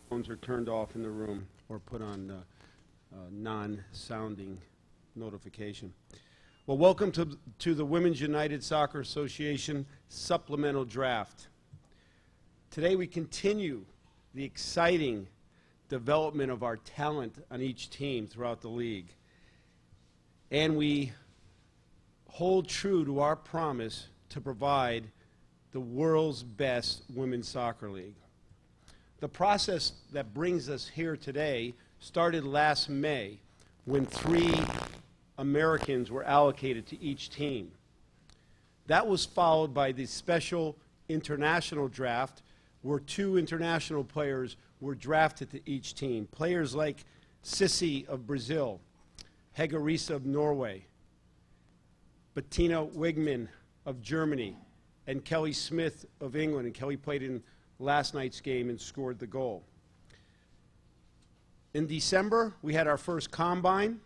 Phones are turned off in the room or put on non-sounding notification. Well, welcome to the Women's United Soccer Association Supplemental Draft. Today we continue the exciting development of our talent on each team throughout the league. And we hold true to our promise to provide the world's best women's soccer league. The process that brings us here today started last May when 3 Americans were allocated to each team. That was followed by the special international draft where 2 international players were drafted to each team. Players like Sissi of Brazil, Hege Riise of Norway, Bettina Wigman of Germany, and Kelly Smith of England. And Kelly played in last night's game and scored the goal. In December, we had our first combine,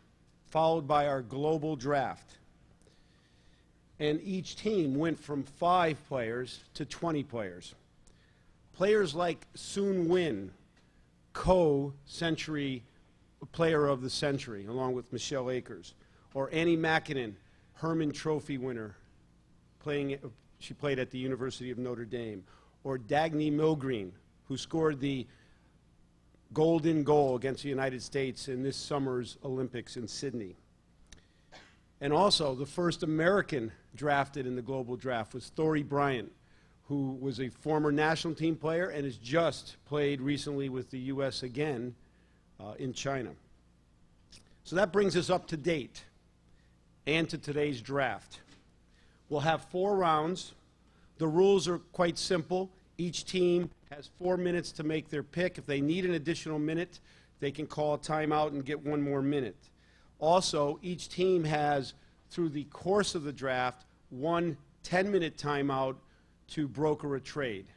followed by our global draft. And each team went from 5 players to 20 players. Players like Soon Win, co-century player of the century, along with Michelle Akers, or Annie Makinen, Herman Trophy winner, she played at the University of Notre Dame, or Dagny Milgreen, who scored the golden goal against the United States in this summer's Olympics in Sydney. And also, the first American drafted in the global draft was Thori Bryant, who was a former national team player and has just played recently with the U.S. again in China. So that brings us up to date and to today's draft. We'll have 4 rounds. The rules are quite simple. Each team has 4 minutes to make their pick. If they need an additional minute, they can call a timeout and get 1 more minute. Also, each team has, through the course of the draft, 1 10-minute timeout to broker a trade.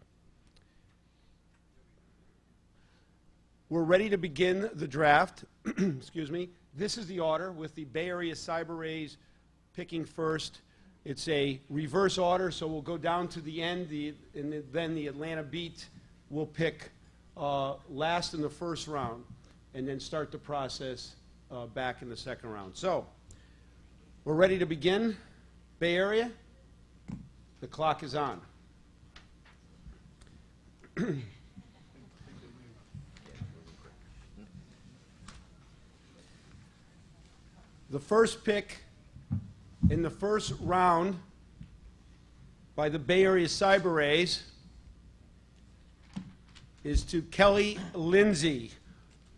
We're ready to begin the draft. Excuse me. This is the order, with the Bay Area Cyber Rays picking first. It's a reverse order, so we'll go down to the end, and then the Atlanta Beat will pick last in the first round, and then start the process back in the second round. So, we're ready to begin. Bay Area, the clock is on. The first pick in the first round by the Bay Area Cyber Rays is to Kelly Lindsay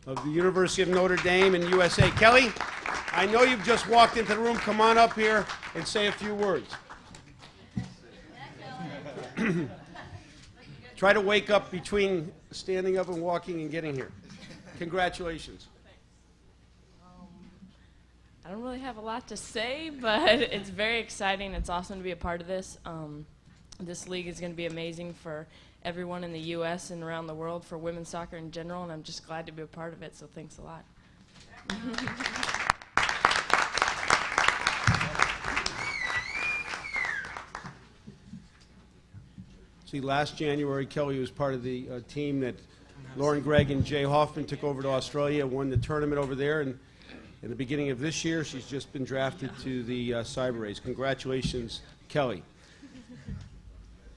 of the University of Notre Dame in USA. Kelly, I know you've just walked into the room. Come on up here and say a few words. Try to wake up between standing up and walking and getting here. Congratulations. I don't really have a lot to say, but it's very exciting. It's awesome to be a part of this. This league is going to be amazing for everyone in the U.S. and around the world, for women's soccer in general, and I'm just glad to be a part of it, so thanks a lot. See, last January, Kelly was part of the team that Lauren Gregg and Jay Hoffman took over to Australia, won the tournament over there, and in the beginning of this year, she's just been drafted to the Cyber Rays. Congratulations, Kelly.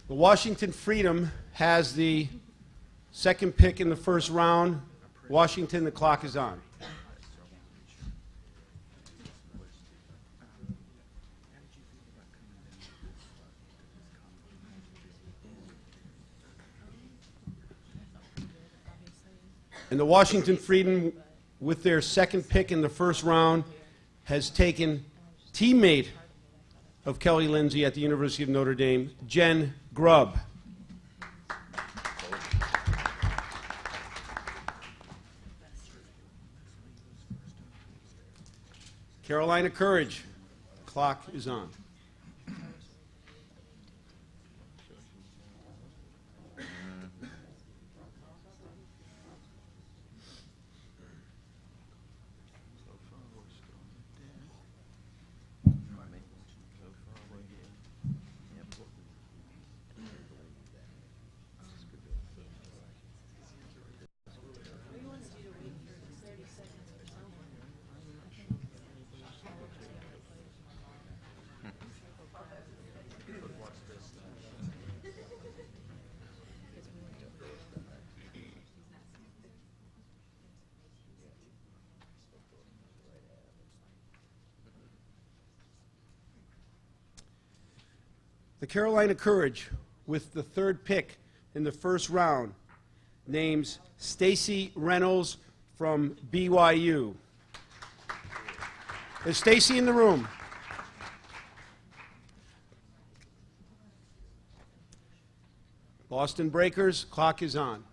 The Washington Freedom has the second pick in the first round. Washington, the clock is on. And the Washington Freedom, with their second pick in the first round, has taken teammate of Kelly Lindsay at the University of Notre Dame, Jen Grubb. Carolina Courage, clock is on. The Carolina Courage, with the third pick in the first round, names Stacy Reynolds from BYU. Is Stacy in the room? Boston Breakers, clock is on.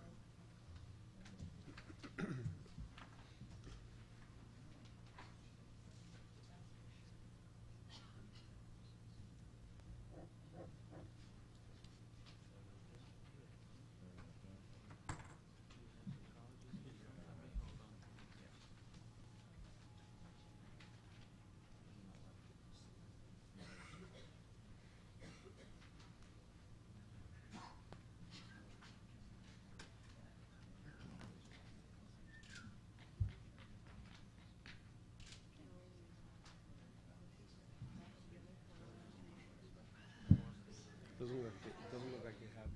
Doesn't look like you have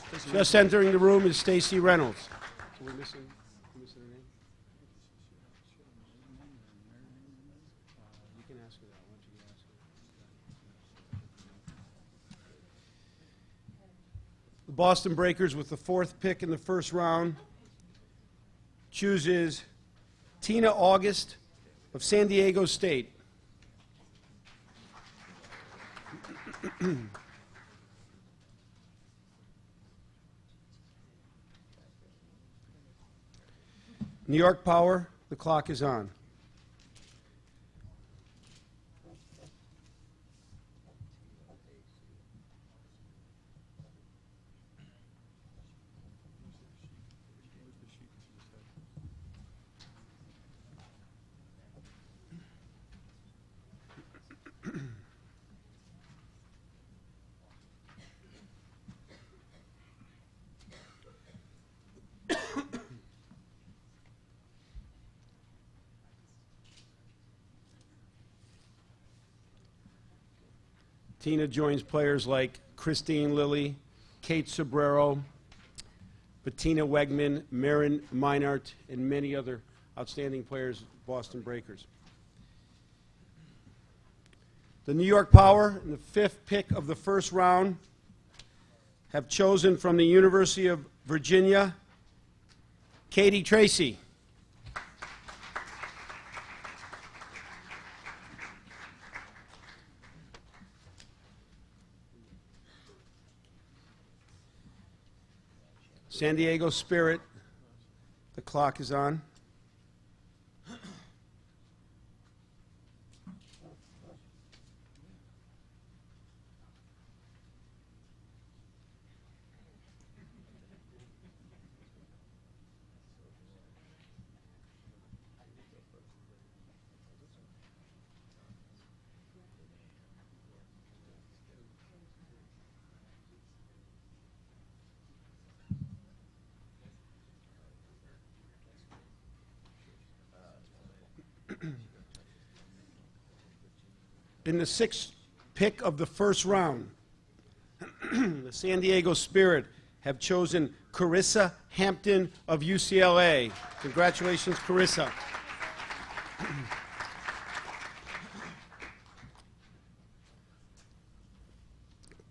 Stacy. Just entering the room is Stacy Reynolds. So we're missing a name? You can ask her that. Why don't you ask her? The Boston Breakers, with the fourth pick in the first round, chooses Tina August of San Diego State. New York Power, the clock is on. Tina joins players like Christine Lilly, Kate Sobrero, Bettina Wegman, Marin Meinert, and many other outstanding players, Boston Breakers. The New York Power, in the fifth pick of the first round, have chosen from the University of Virginia, Katie Tracy. San Diego Spirit, the clock is on. In the sixth pick of the first round, the San Diego Spirit have chosen Carissa Hampton of UCLA. Congratulations, Carissa.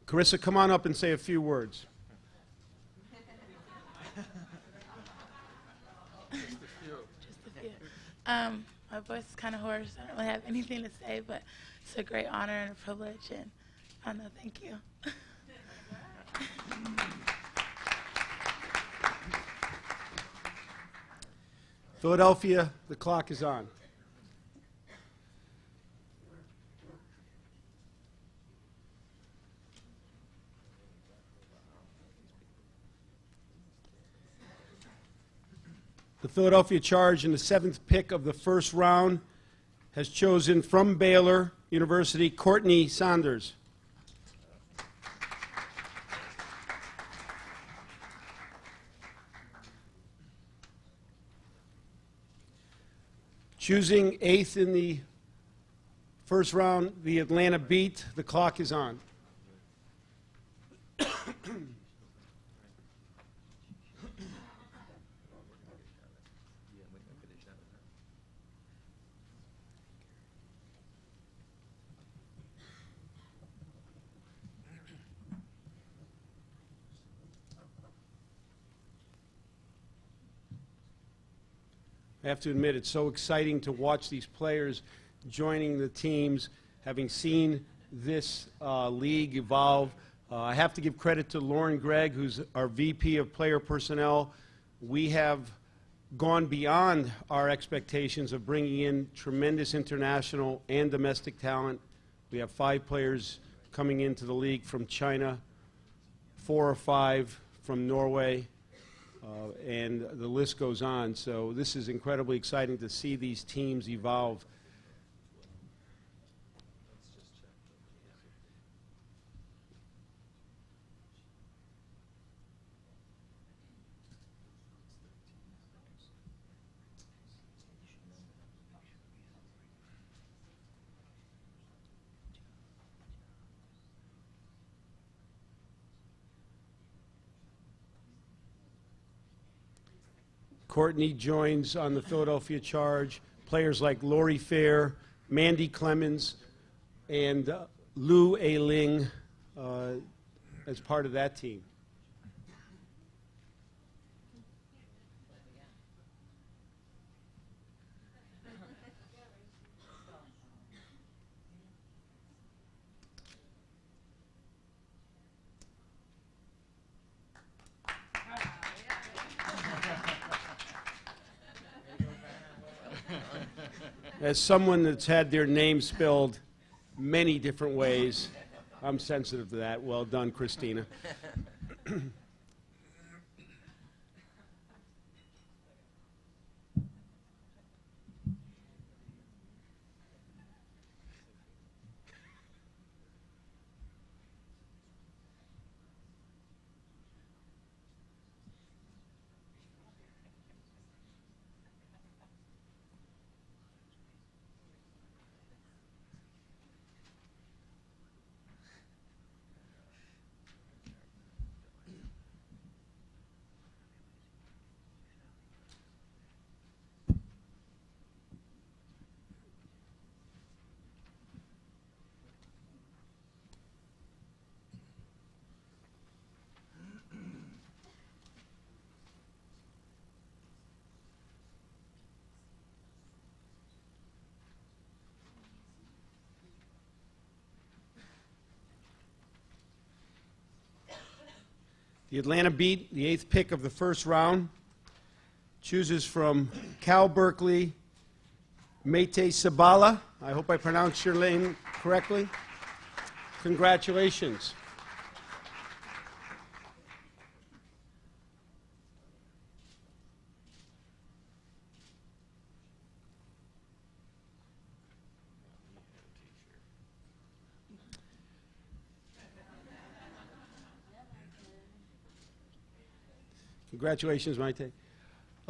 Carissa, come on up and say a few words. Just a few. My voice is kind of hoarse. I don't really have anything to say, but it's a great honor and a privilege, and I don't know, thank you. Philadelphia, the clock is on. The Philadelphia Charge, in the seventh pick of the first round, has chosen from Baylor University, Courtney Saunders. Choosing eighth in the first round, the Atlanta Beat. The clock is on. I have to admit, it's so exciting to watch these players joining the teams, having seen this league evolve. I have to give credit to Lauren Gregg, who's our VP of Player Personnel. We have gone beyond our expectations of bringing in tremendous international and domestic talent. We have 5 players coming into the league from China, 4 or 5 from Norway, and the list goes on. So this is incredibly exciting to see these teams evolve. Courtney joins on the Philadelphia Charge. Players like Lori Fair, Mandy Clemens, and Lu A. Ling as part of that team. As someone that's had their name spelled many different ways, I'm sensitive to that. Well done, Christina. The Atlanta Beat, the 8th pick of the first round, chooses from Cal Berkeley, Mate Sabala. I hope I pronounced your name correctly. Congratulations. Congratulations, Maite.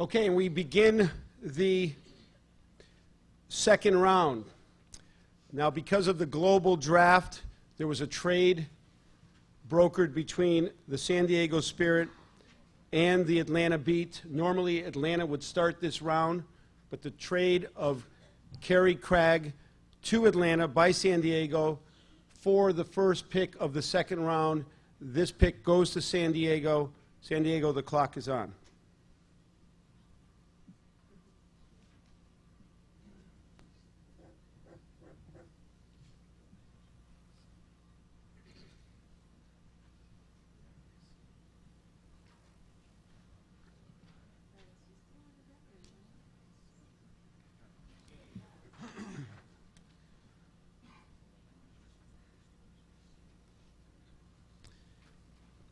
Okay, and we begin the second round. Now, because of the global draft, there was a trade brokered between the San Diego Spirit and the Atlanta Beat. Normally, Atlanta would start this round, but the trade of Kerry Craig to Atlanta by San Diego for the first pick of the second round. This pick goes to San Diego. San Diego, the clock is on.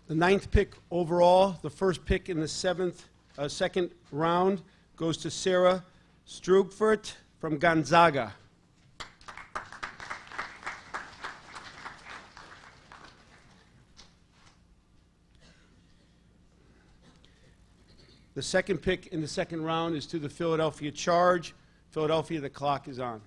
The 9th pick overall, the first pick in the second round, goes to Sarah Strugfurt from Gonzaga. The second pick in the second round is to the Philadelphia Charge. Philadelphia, the clock is on.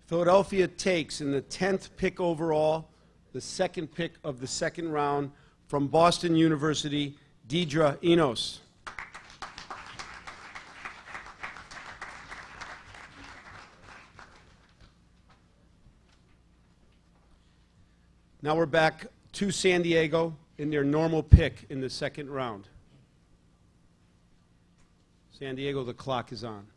Philadelphia takes in the 10th pick overall, the second pick of the second round, from Boston University, Deidre Enos. Now we're back to San Diego in their normal pick in the second round. San Diego, the clock is on.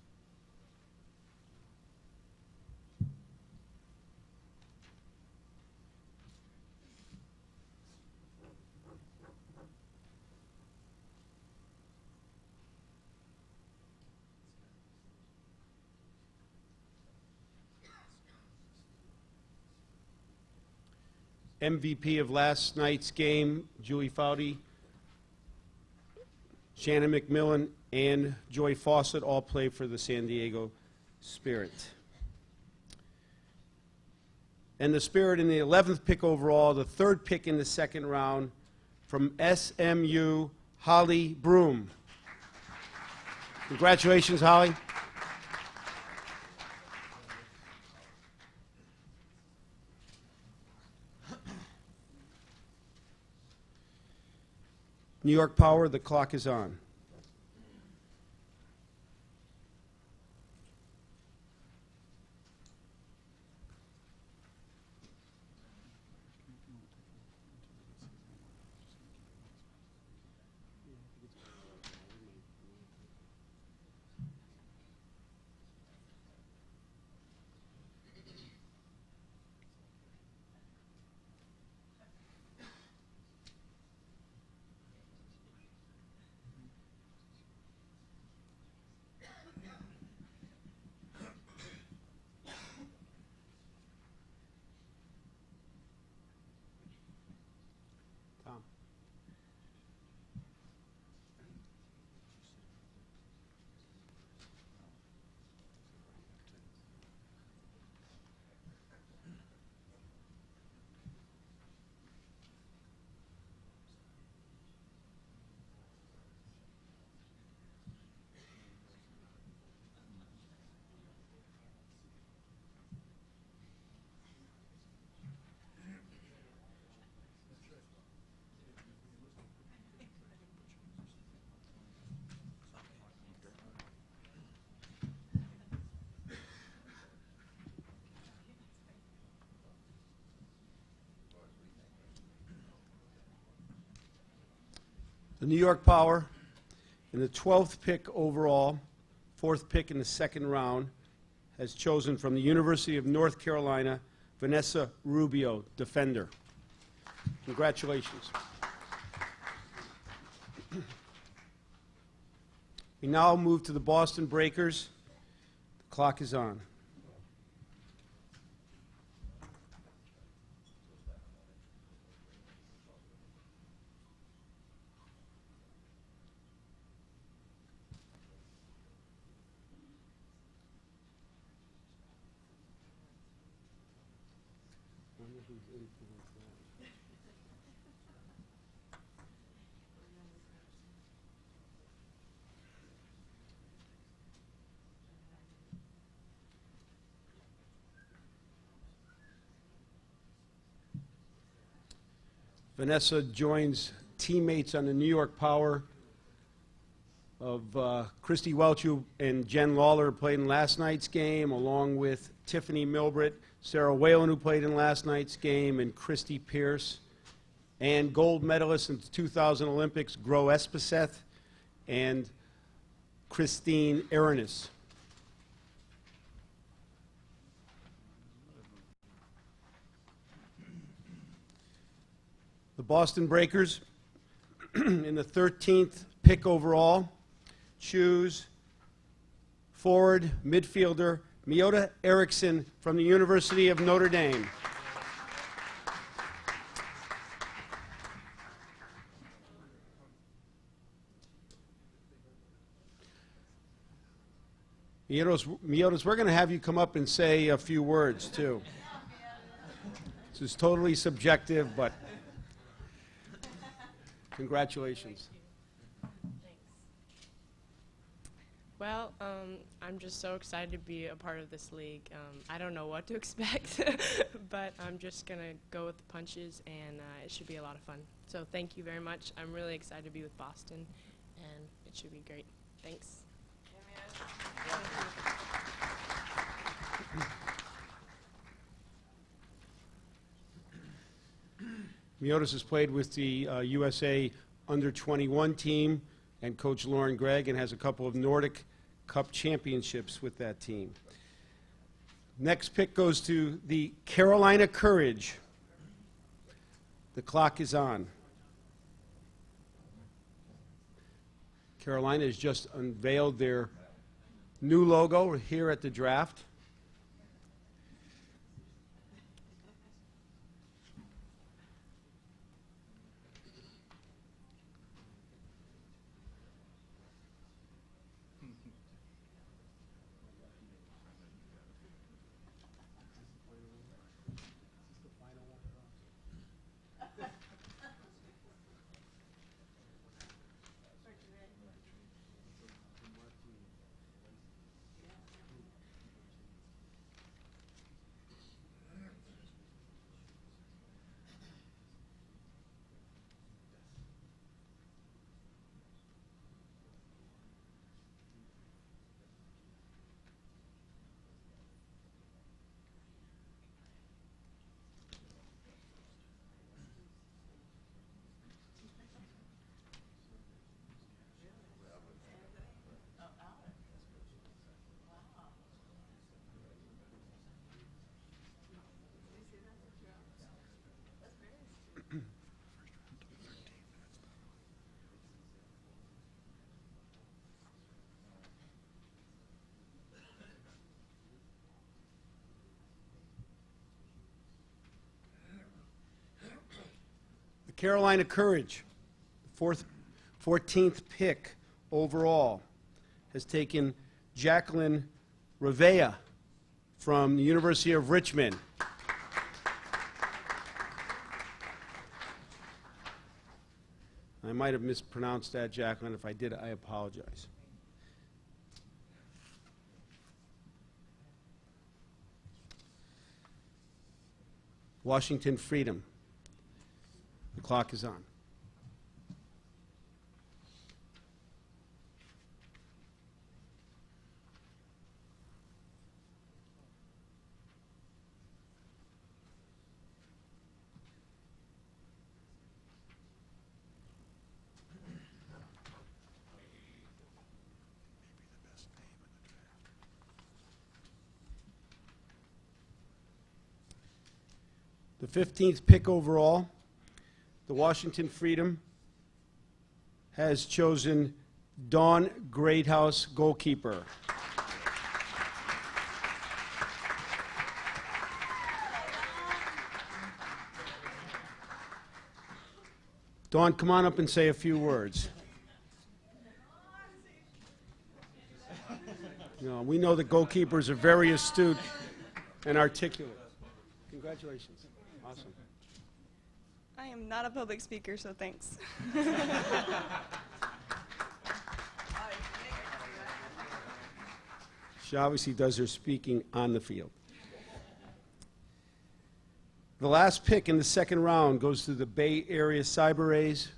MVP of last night's game, Julie Foudy, Shannon McMillan, and Joy Fawcett all play for the San Diego Spirit. And the Spirit in the 11th pick overall, the third pick in the second round, from SMU, Holly Broom. Congratulations, Holly. New York Power, the clock is on. Tom. The New York Power, in the 12th pick overall, fourth pick in the second round, has chosen from the University of North Carolina, Vanessa Rubio, defender. Congratulations. We now move to the Boston Breakers. The clock is on. Vanessa joins teammates on the New York Power of Christy Welch and Jen Lawler, who played in last night's game, along with Tiffany Milbritt, Sarah Whalen, who played in last night's game, and Christy Pierce, and gold medalist in the 2000 Olympics, Gro Espeseth, and Christine Arenas. The Boston Breakers, in the 13th pick overall, choose forward midfielder Miota Erickson from the University of Notre Dame. Miotas, we're going to have you come up and say a few words, too. This is totally subjective, but congratulations. Well, I'm just so excited to be a part of this league. I don't know what to expect, but I'm just going to go with the punches, and it should be a lot of fun. So thank you very much. I'm really excited to be with Boston, and it should be great. Thanks. Miotis has played with the USA under-21 team and Coach Lauren Gregg, and has a couple of Nordic Cup championships with that team. Next pick goes to the Carolina Courage. The clock is on. Carolina has just unveiled their new logo here at the draft. Carolina Courage, 14th pick overall, has taken Jacqueline Revea from the University of Richmond. I might have mispronounced that, Jacqueline. If I did, I apologize. Washington Freedom. The clock is on. The 15th pick overall, the Washington Freedom has chosen Dawn Greathouse, goalkeeper. Dawn, come on up and say a few words. You know, we know that goalkeepers are very astute and articulate. Congratulations. Awesome. I am not a public speaker, so thanks. She obviously does her speaking on the field. The last pick in the second round goes to the Bay Area Cyber Rays.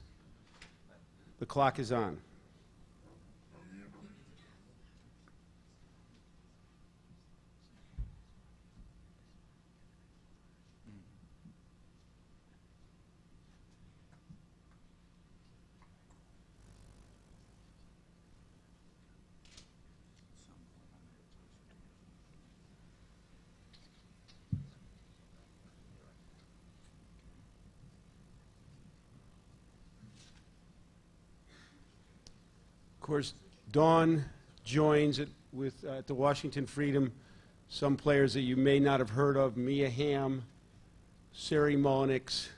The clock is on. Of course, Dawn joins it with at the Washington Freedom some players that you may not have heard of: Mia Hamm, Sari Mullenix,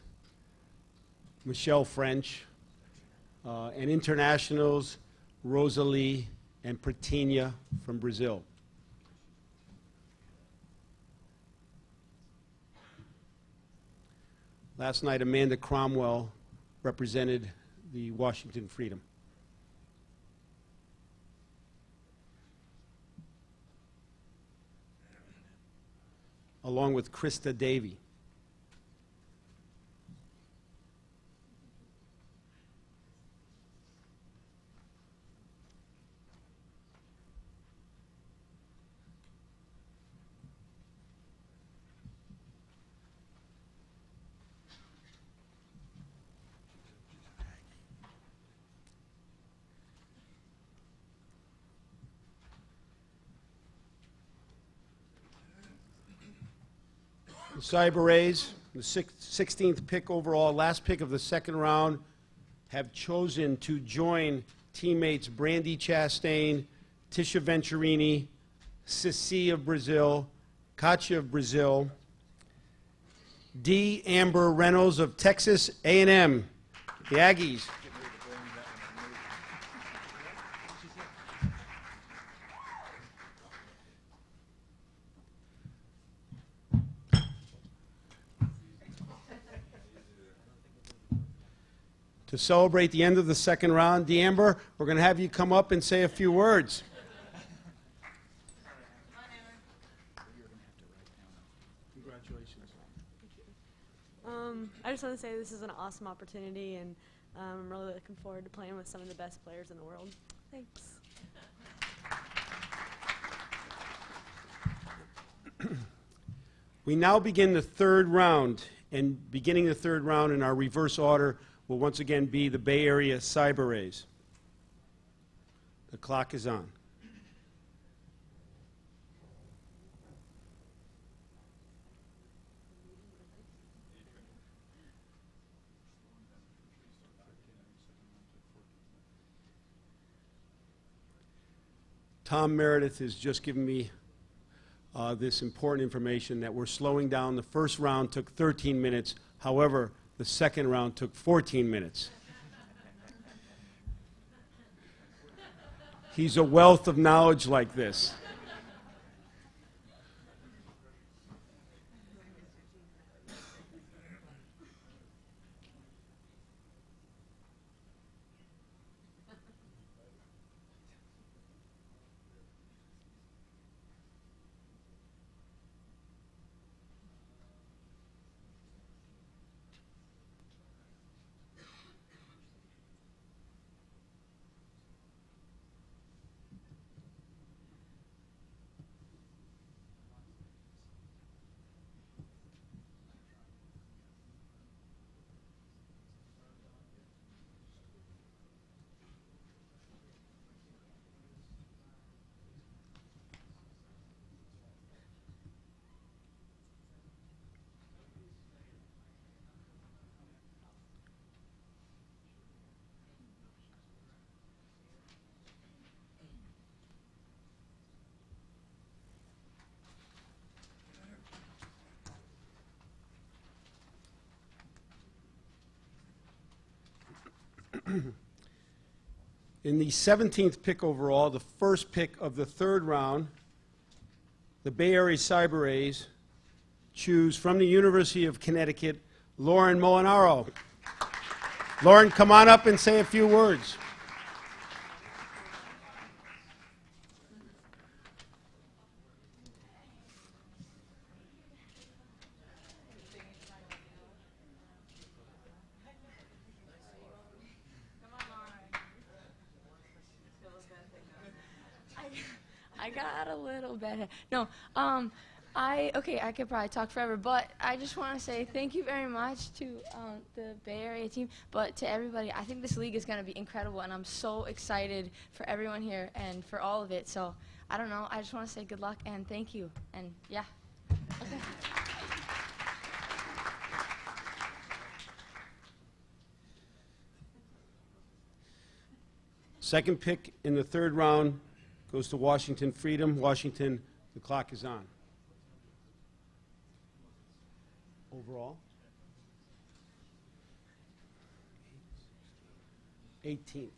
Michelle French, and internationals Rosalie and Pratinha from Brazil. Last night, Amanda Cromwell represented the Washington Freedom. along with Krista Davey. The Cyber Rays, the 16th pick overall, last pick of the second round, have chosen to join teammates Brandy Chastain, Tisha Venturini, Cici of Brazil, Katia of Brazil, D. Amber Reynolds of Texas A&M, the Aggies. To celebrate the end of the second round, D'Amber, we're going to have you come up and say a few words. Congratulations. I just want to say this is an awesome opportunity, and I'm really looking forward to playing with some of the best players in the world. Thanks. We now begin the third round, and beginning the third round in our reverse order will once again be the Bay Area Cyber Rays. The clock is on. Tom Meredith has just given me this important information that we're slowing down. The first round took 13 minutes. However, the second round took 14 minutes. He's a wealth of knowledge like this. In the 17th pick overall, the first pick of the third round, the Bay Area Cyber Rays choose from the University of Connecticut, Lauren Molinaro. Lauren, come on up and say a few words. I got a little bit. No, I could probably talk forever, but I just want to say thank you very much to the Bay Area team, but to everybody. I think this league is going to be incredible, and I'm so excited for everyone here and for all of it. So I don't know. I just want to say good luck and thank you. And yeah. Okay. Second pick in the third round goes to Washington Freedom. Washington, the clock is on. Overall? 18th.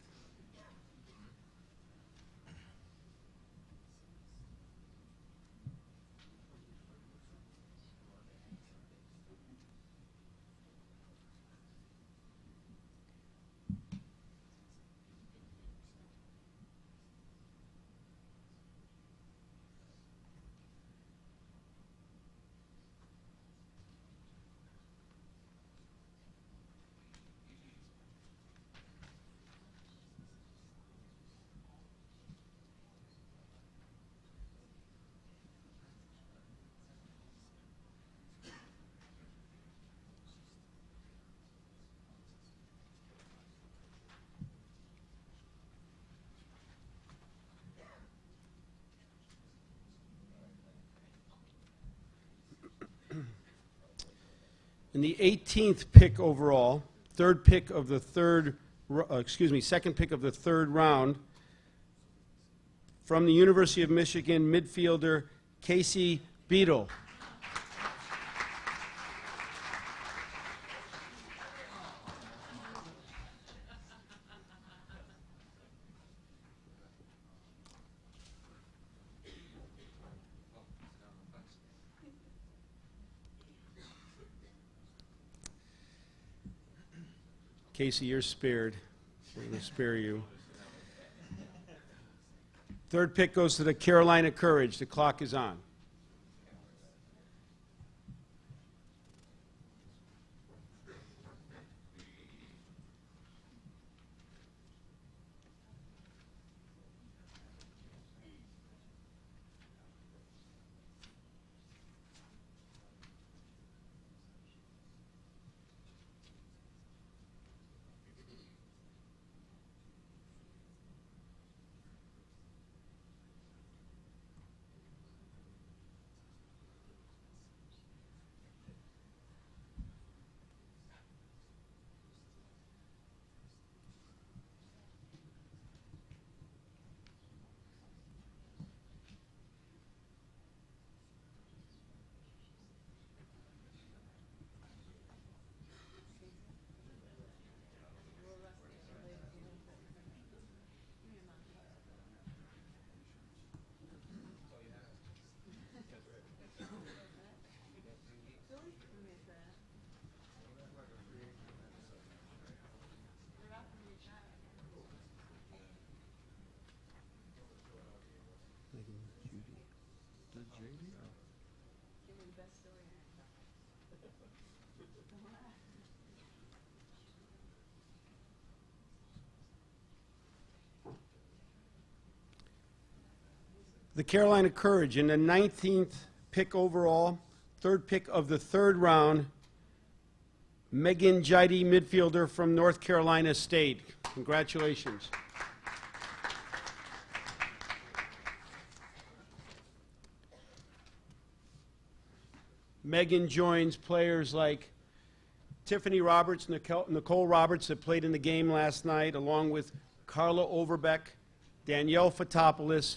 In the 18th pick overall, second pick of the third round, from the University of Michigan, midfielder Casey Beadle. Casey, you're spared. We're going to spare you. Third pick goes to the Carolina Courage. The clock is on. The Carolina Courage in the 19th pick overall, third pick of the third round, Megan Jide, midfielder from North Carolina State. Congratulations. Megan joins players like Tiffany Roberts, Nicole Roberts that played in the game last night, along with Carla Overbeck, Danielle Fotopoulos,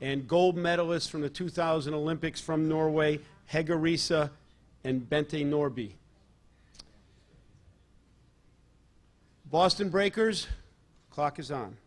and gold medalists from the 2000 Olympics from Norway, Hege Riise and Bente Norby. Boston Breakers, clock is on.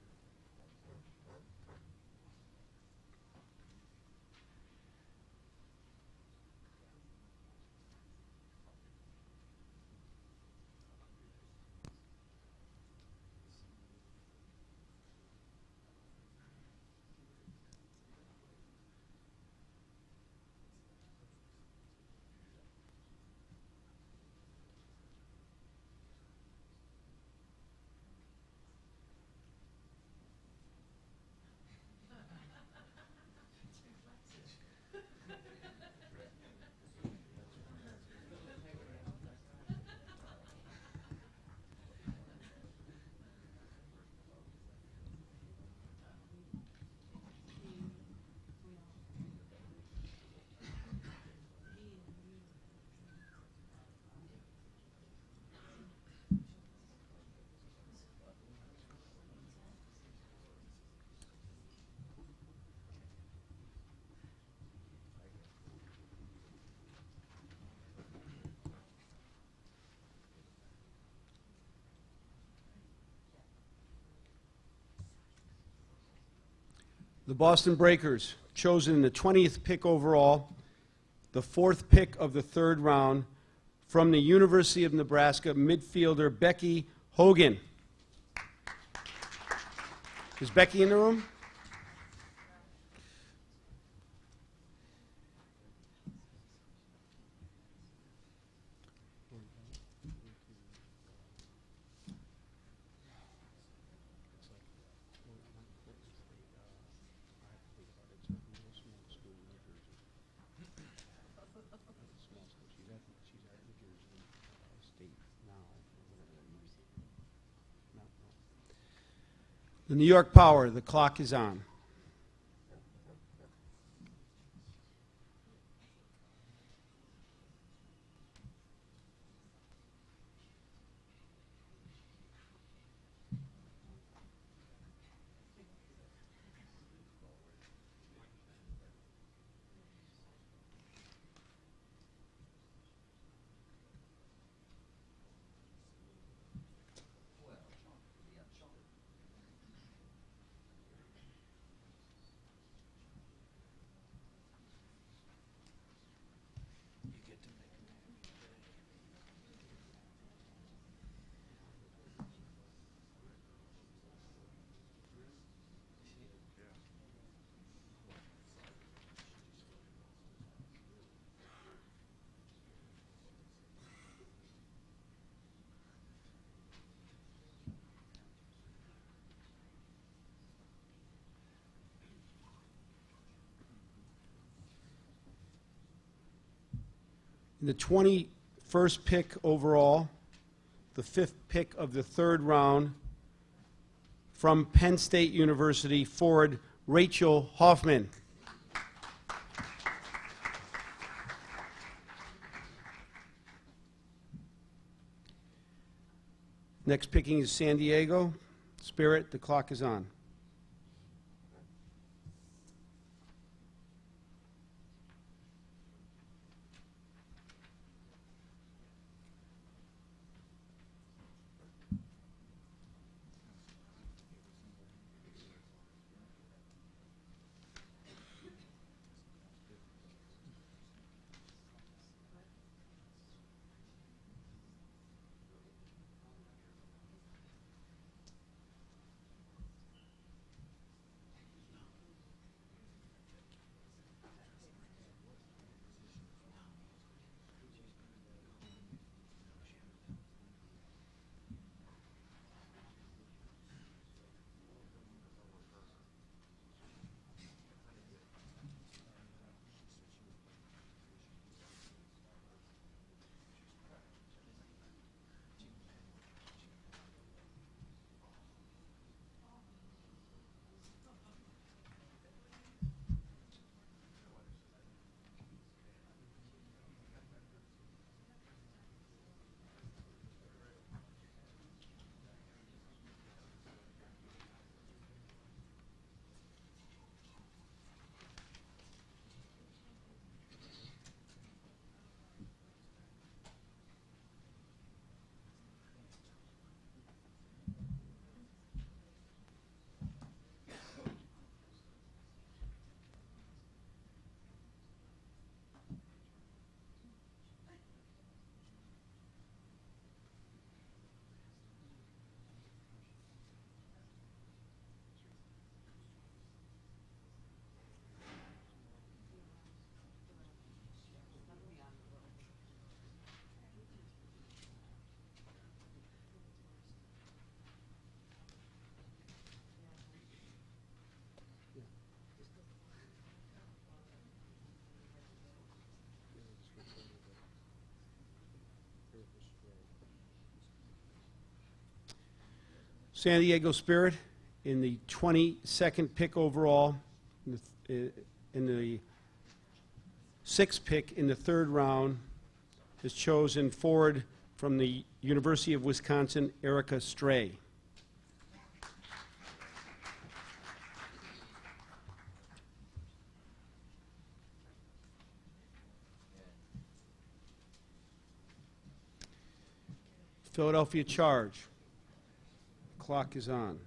The Boston Breakers, chosen in the 20th pick overall, the fourth pick of the third round, from the University of Nebraska, midfielder Becky Hogan. Is Becky in the room? The New York Power, the clock is on. In the 21st pick overall, the 5th pick of the 3rd round, from Penn State University, forward Rachel Hoffman. Next picking is San Diego. Spirit, the clock is on. San Diego Spirit in the 22nd pick overall, in the 6th pick in the 3rd round, has chosen forward from the University of Wisconsin, Erica Stray. Philadelphia Charge. Clock is on.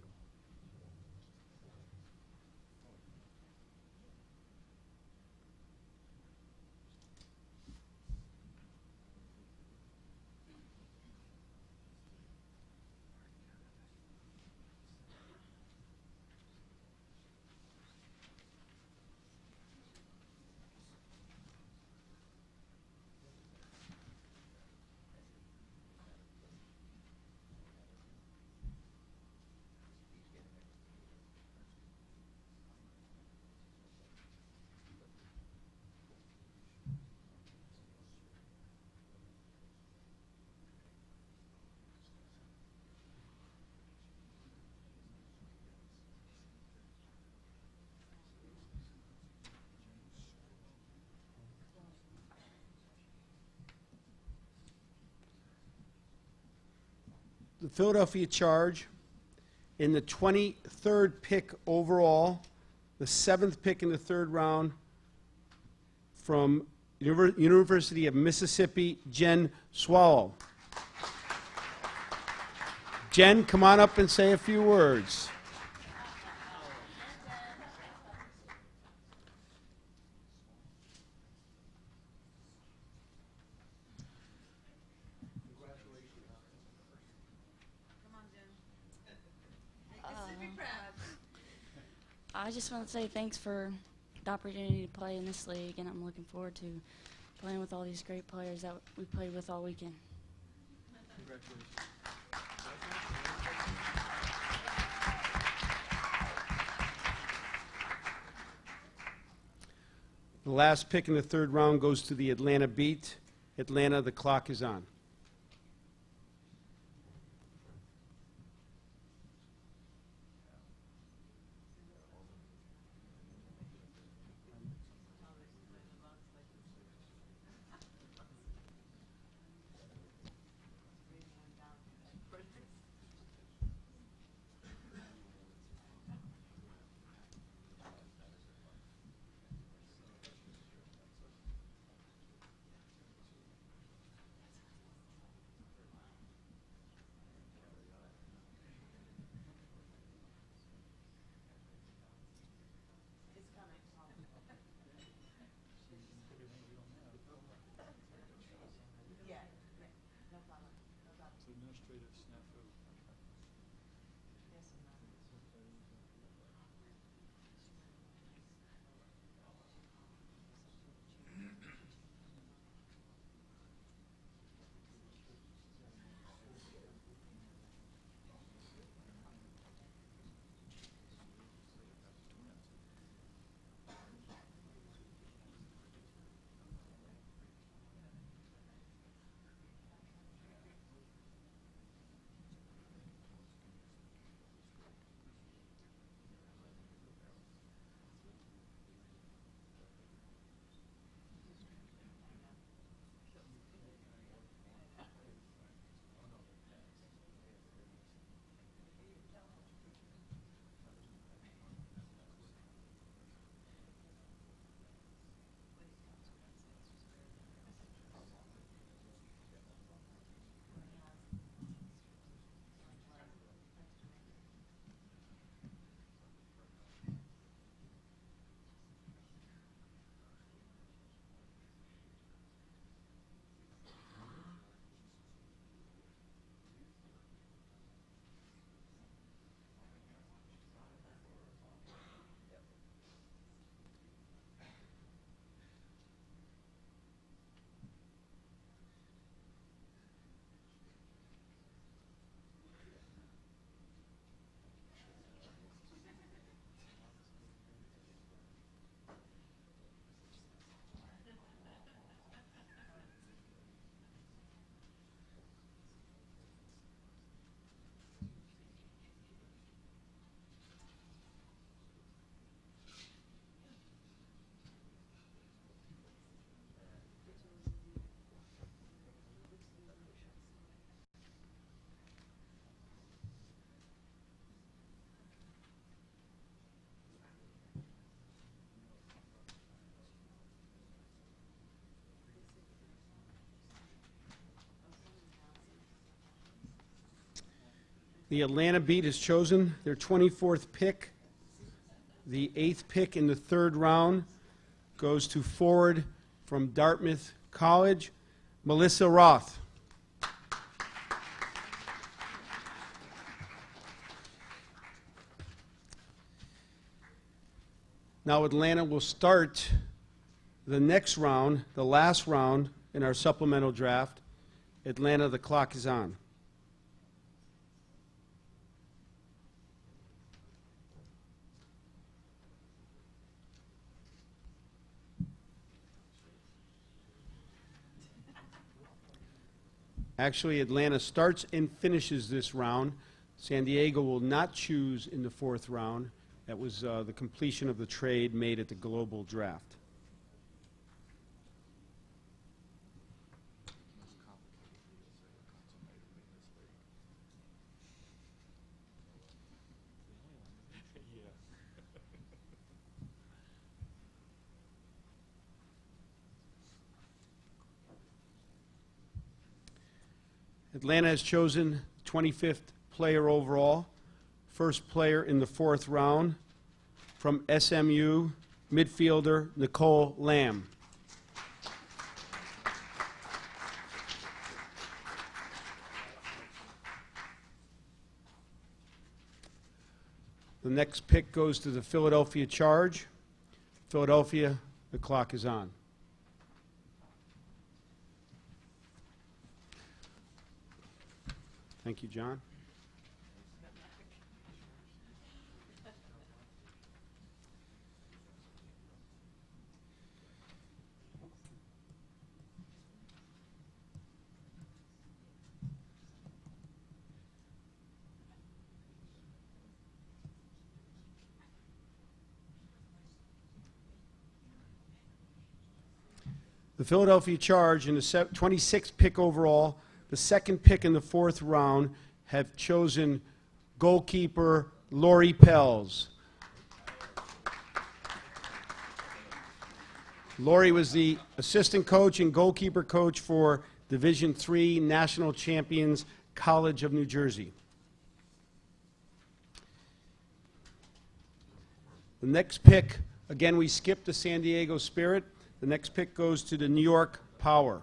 The Philadelphia Charge in the 23rd pick overall, the 7th pick in the 3rd round, from University of Mississippi, Jen Swallow. Jen, come on up and say a few words. I just want to say thanks for the opportunity to play in this league, and I'm looking forward to playing with all these great players that we played with all weekend. Congratulations. The last pick in the 3rd round goes to the Atlanta Beat, Atlanta, the clock is on. The Atlanta Beat has chosen their 24th pick. The 8th pick in the 3rd round goes to forward from Dartmouth College, Melissa Roth. Now Atlanta will start the next round, the last round in our supplemental draft. Atlanta, the clock is on. Actually, Atlanta starts and finishes this round. San Diego will not choose in the 4th round. That was the completion of the trade made at the global draft. Atlanta has chosen 25th player overall, first player in the 4th round, from SMU, midfielder Nicole Lamb. The next pick goes to the Philadelphia Charge. Philadelphia, the clock is on. Thank you, John. The Philadelphia Charge in the 26th pick overall, the second pick in the 4th round, have chosen goalkeeper Lori Pels. Lori was the assistant coach and goalkeeper coach for Division III national champions College of New Jersey. The next pick, again, we skipped the San Diego Spirit. The next pick goes to the New York Power.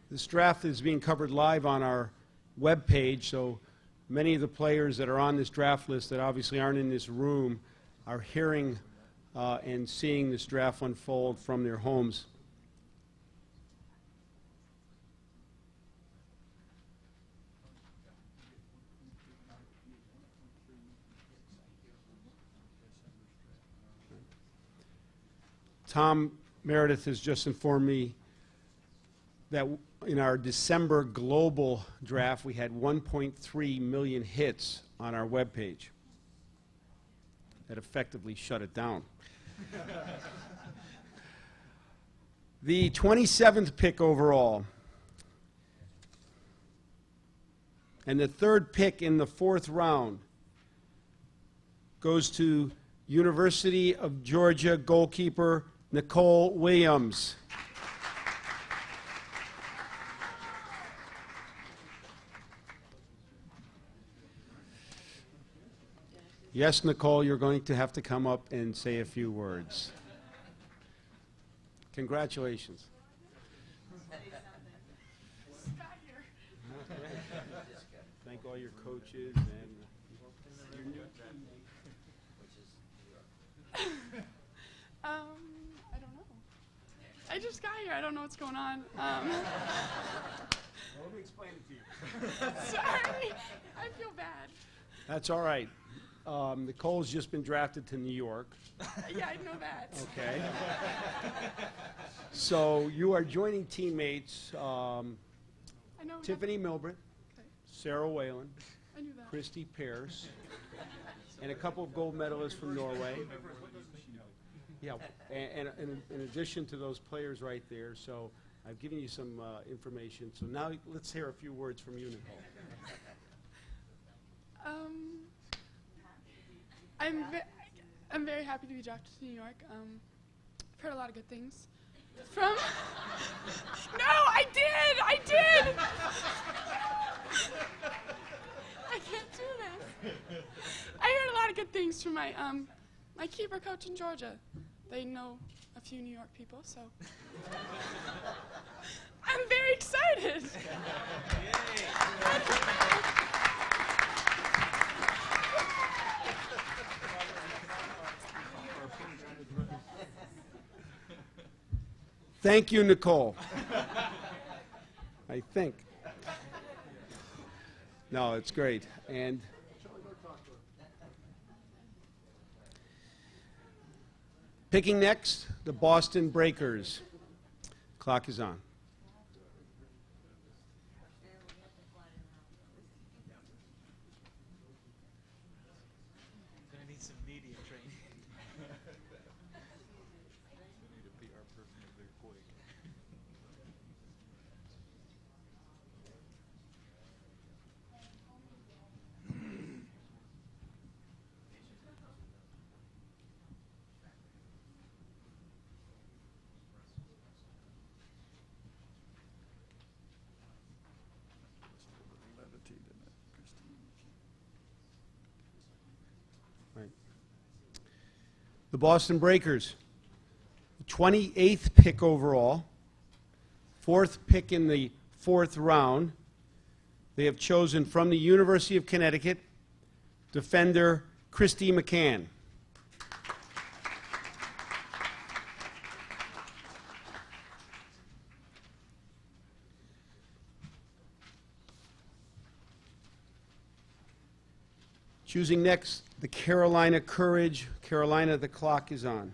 This draft is being covered live on our webpage, so many of the players that are on this draft list that obviously aren't in this room are hearing and seeing this draft unfold from their homes. Tom Meredith has just informed me that in our December global draft, we had 1.3 million hits on our webpage. That effectively shut it down. The 27th pick overall and the third pick in the 4th round goes to University of Georgia goalkeeper Nicole Williams. Yes, Nicole, you're going to have to come up and say a few words. Congratulations. Thank all your coaches and your new teammates. I don't know. I just got here. I don't know what's going on. Well, let me explain it to you. Sorry. I feel bad. That's all right. Nicole's just been drafted to New York. Yeah, I know that. Okay. So you are joining teammates I know. Tiffany Milbert, Okay. Sarah Whalen, I knew that. Christy Pierce, and a couple of gold medalists from Norway. Yeah, and in addition to those players right there, so I've given you some information. So now let's hear a few words from you, Nicole. I'm very happy to be drafted to New York. I've heard a lot of good things from. No, I did. I can't do this. I heard a lot of good things from my my keeper coach in Georgia. They know a few New York people, so I'm very excited. Thank you, Nicole. I think. No, it's great. And picking next, the Boston Breakers. Clock is on. Gonna need some media training. Need a PR person over there quick. The Boston Breakers, 28th pick overall, 4th pick in the 4th round. They have chosen from the University of Connecticut defender Christy McCann. Choosing next, the Carolina Courage. Carolina, the clock is on.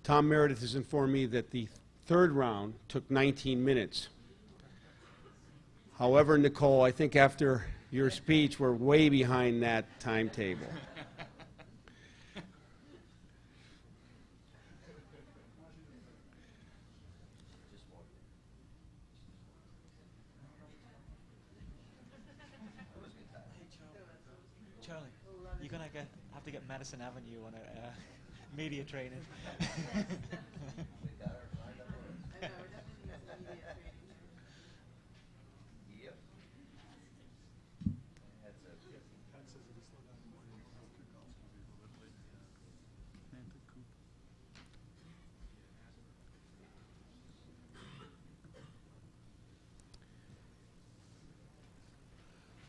Tom Meredith has informed me that the 3rd round took 19 minutes. However, Nicole, I think after your speech, we're way behind that timetable. Charlie, you're gonna have to get Madison Avenue on a media training.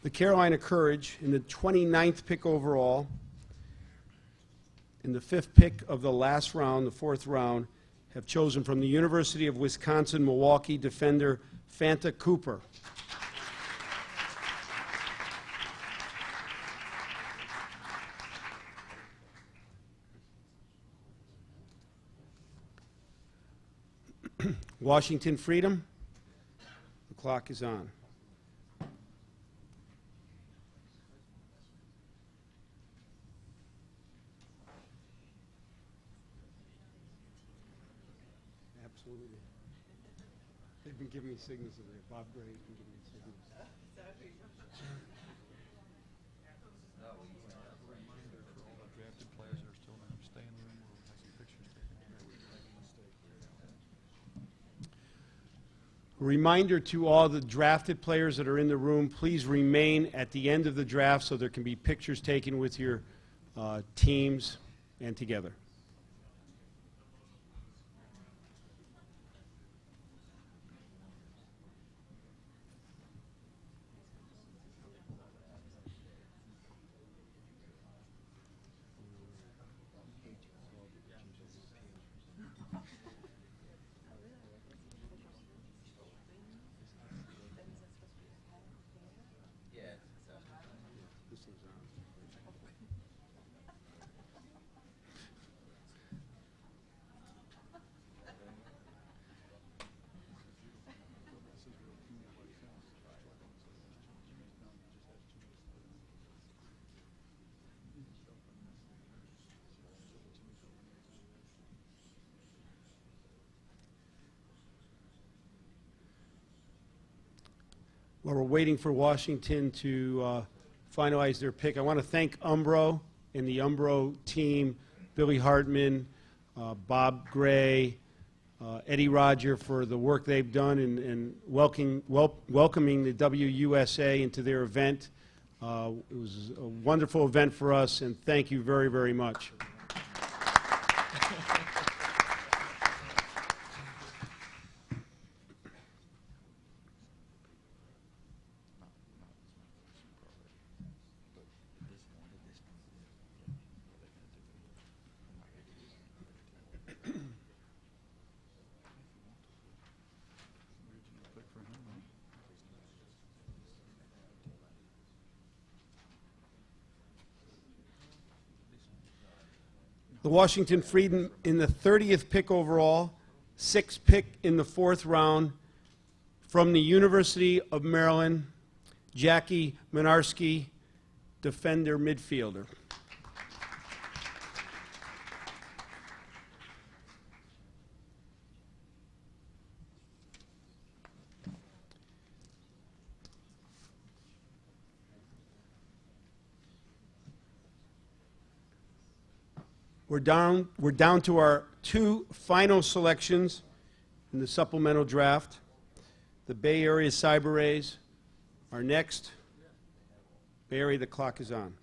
The Carolina Courage, in the 29th pick overall, in the 5th pick of the last round, the 4th round, have chosen from the University of Wisconsin-Milwaukee defender Fanta Cooper. Washington Freedom, the clock is on. Absolutely. They've been giving me signals today. Bob Gray has been giving me signals. Drafted players that are still going to stay in the room. We'll have some pictures taken. A reminder to all the drafted players that are in the room, please remain at the end of the draft so there can be pictures taken with your teams and together. While we're waiting for Washington to finalize their pick, I want to thank Umbro and the Umbro team, Billy Hartman, Bob Gray, Eddie Roger, for the work they've done in welcoming the WUSA into their event. It was a wonderful event for us, and thank you very, very much. The Washington Freedom in the 30th pick overall, 6th pick in the 4th round, from the University of Maryland, Jackie Minarski, defender midfielder. We're down to our 2 final selections in the supplemental draft. The Bay Area Cyber Rays are next. Bay Area, the clock is on.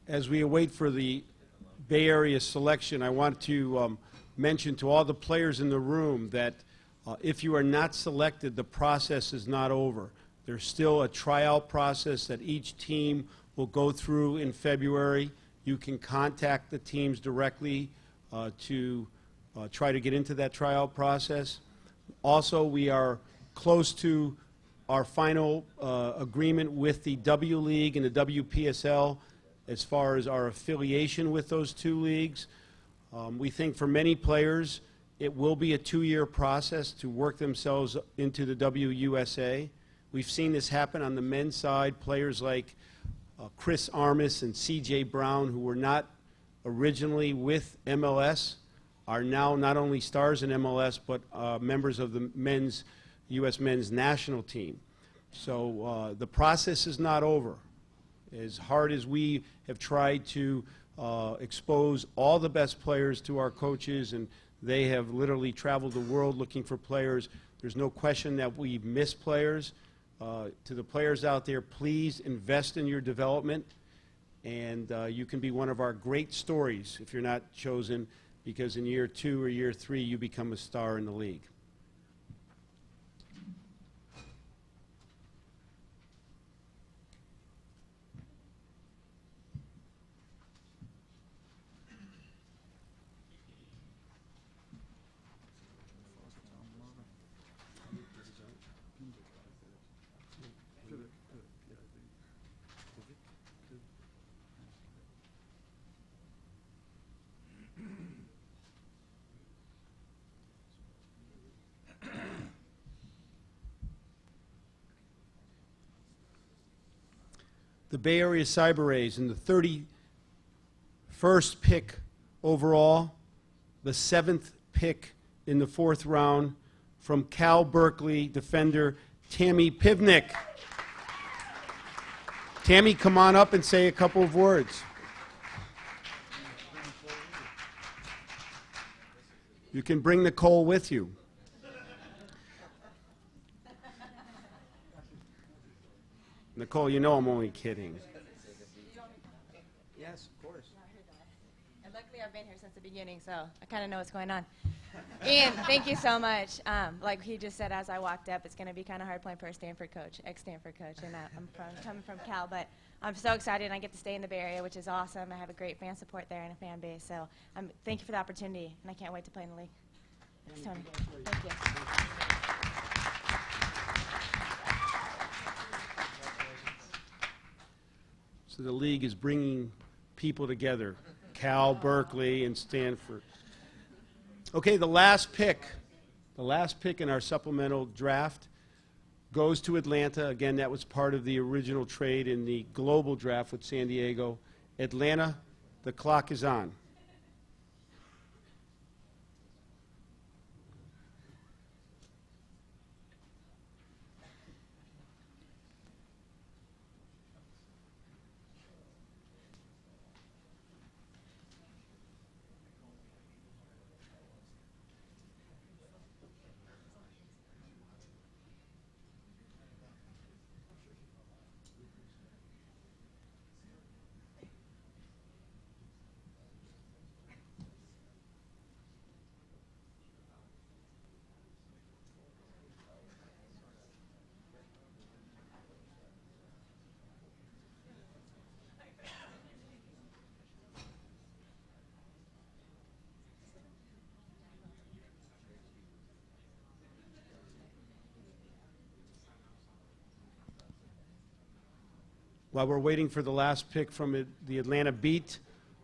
As we await for the Bay Area selection, I want to mention to all the players in the room that if you are not selected, the process is not over. There's still a tryout process that each team will go through in February. You can contact the teams directly to try to get into that tryout process. Also, we are close to our final agreement with the W League and the WPSL as far as our affiliation with those 2 leagues. We think for many players it will be a 2-year process to work themselves into the WUSA. We've seen this happen on the men's side. Players like Chris Armas and C.J. Brown, who were not originally with MLS, are now not only stars in MLS, but members of the U.S. men's national team. So the process is not over. As hard as we have tried to expose all the best players to our coaches, and they have literally traveled the world looking for players, there's no question that we miss players. To the players out there, please invest in your development, and you can be one of our great stories if you're not chosen, because in year 2 or year 3 you become a star in the league. the Bay Area Cyber Rays in the 31st pick overall, the 7th pick in the 4th round, from Cal Berkeley defender Tammy Pivnik. Tammy, come on up and say a couple of words. You can bring Nicole with you. Nicole, you know I'm only kidding. Yes, of course. And luckily I've been here since the beginning, so I kind of know what's going on. Ian, thank you so much. Like he just said as I walked up, it's going to be kind of hard playing for a Stanford coach, ex-Stanford coach, and coming from Cal, but I'm so excited and I get to stay in the Bay Area, which is awesome. I have a great fan support there and a fan base, so thank you for the opportunity, and I can't wait to play in the league. Thanks, Tony. Thank you. So the league is bringing people together, Cal, Berkeley, and Stanford. Okay, the last pick in our supplemental draft goes to Atlanta. Again, that was part of the original trade in the global draft with San Diego. Atlanta, the clock is on. While we're waiting for the last pick from the Atlanta Beat,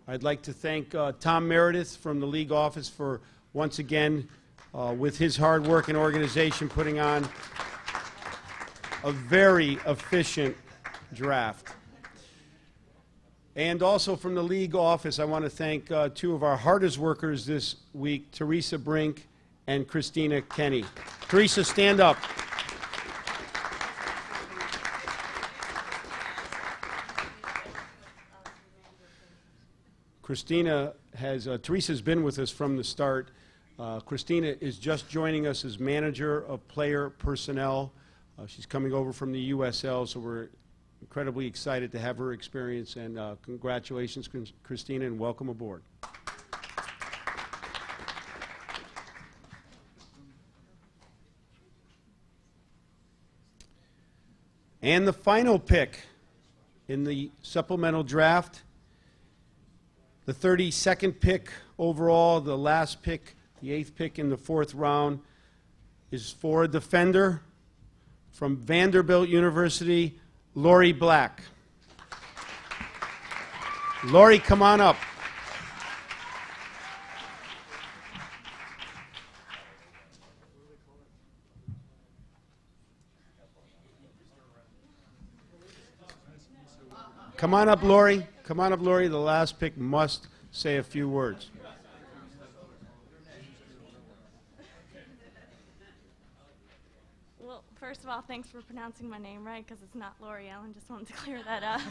I'd like to thank Tom Meredith from the league office for, once again, with his hard work and organization, putting on a very efficient draft. And also from the league office, I want to thank two of our hardest workers this week, Teresa Brink and Christina Kenny. Teresa, stand up. Teresa's been with us from the start. Christina is just joining us as manager of player personnel. She's coming over from the USL, so we're incredibly excited to have her experience, and congratulations, Christina, and welcome aboard. And the final pick in the supplemental draft, the 32nd pick overall, the last pick, the 8th pick in the 4th round, is for a defender from Vanderbilt University, Lori Black. Lori, come on up. Come on up, Lori. Come on up, Lori. The last pick must say a few words. Well, first of all, thanks for pronouncing my name right, because it's not Lori Ellen. Just wanted to clear that up.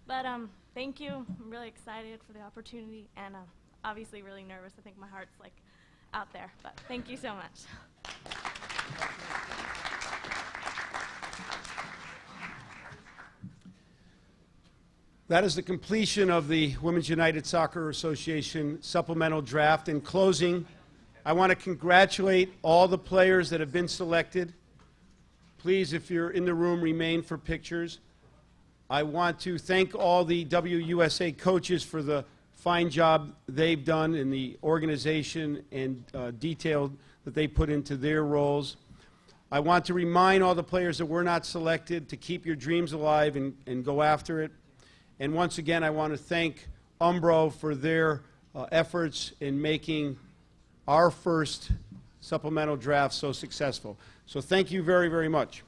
But thank you. I'm really excited for the opportunity, and obviously really nervous. I think my heart's like out there. But thank you so much. That is the completion of the Women's United Soccer Association supplemental draft. In closing, I want to congratulate all the players that have been selected. Please, if you're in the room, remain for pictures. I want to thank all the WUSA coaches for the fine job they've done in the organization and detail that they put into their roles. I want to remind all the players that were not selected to keep your dreams alive and go after it. And once again, I want to thank Umbro for their efforts in making our first supplemental draft so successful. So thank you very, very much.